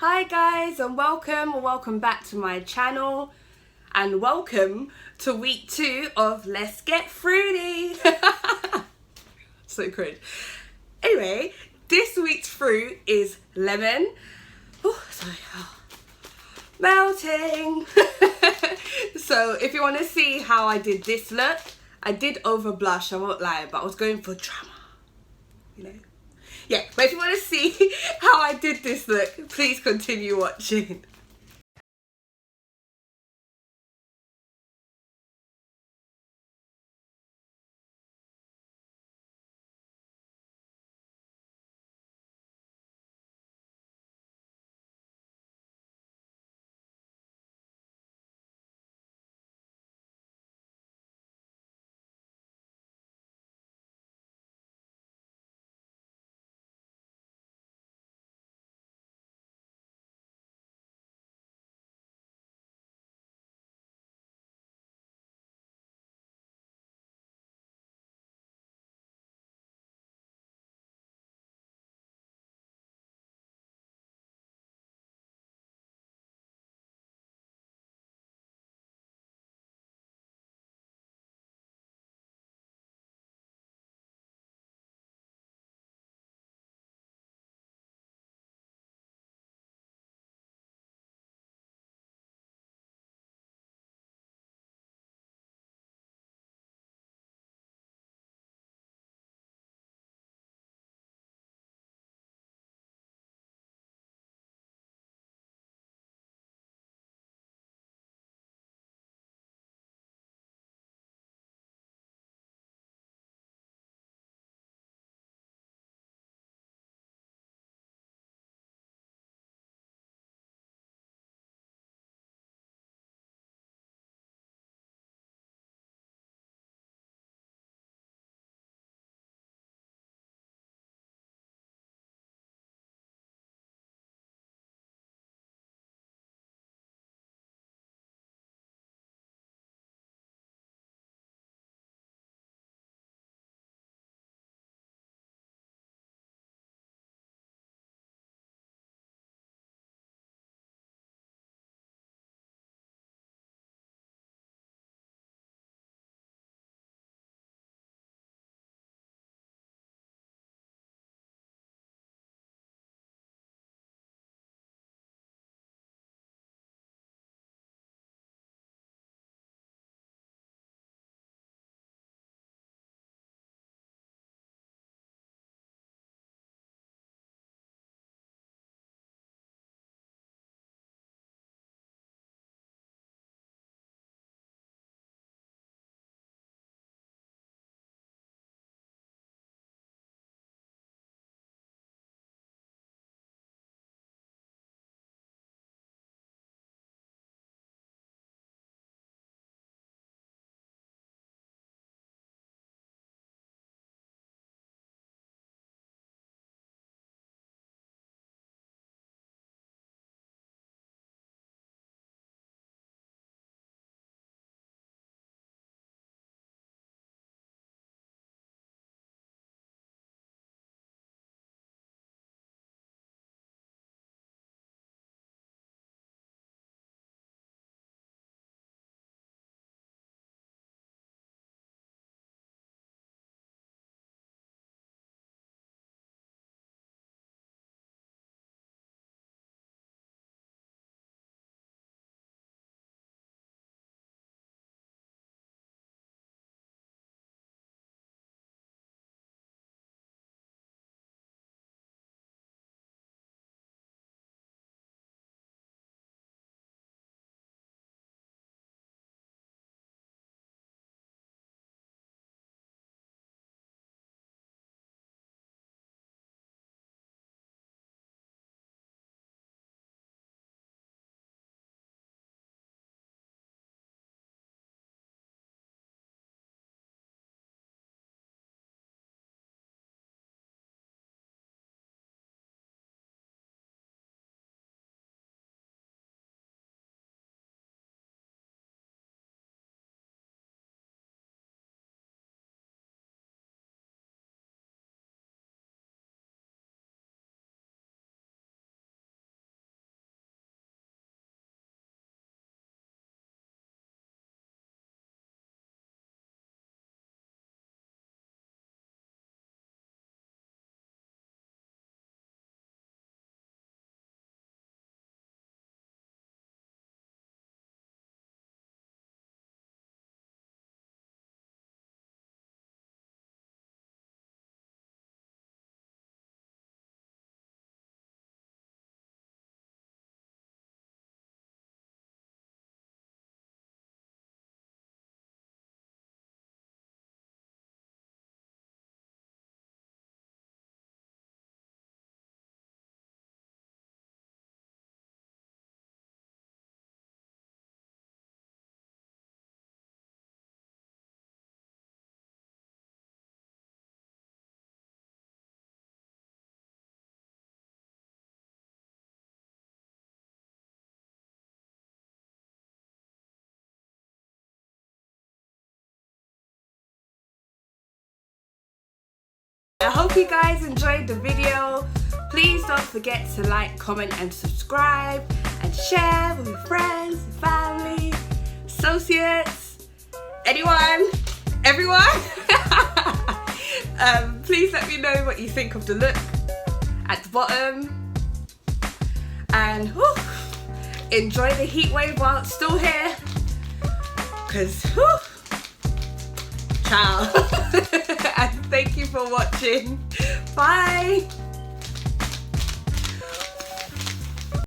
Hi guys, and welcome back to my channel, and welcome to week 2 of Let's Get Fruity. So cringe. Anyway, this week's fruit is lemon. Oh, sorry. Oh. Melting. So if you want to see how I did this look, I did over blush, I won't lie, but I was going for drama, you know. Yeah, but if you want to see how I did this look, please continue watching. I hope you guys enjoyed the video. Please don't forget to like, comment and subscribe, and share with your friends, family, associates, everyone. Please let me know what you think of the look at the bottom, and enjoy the heat wave while it's still here, because ciao. And thank you for watching. Bye.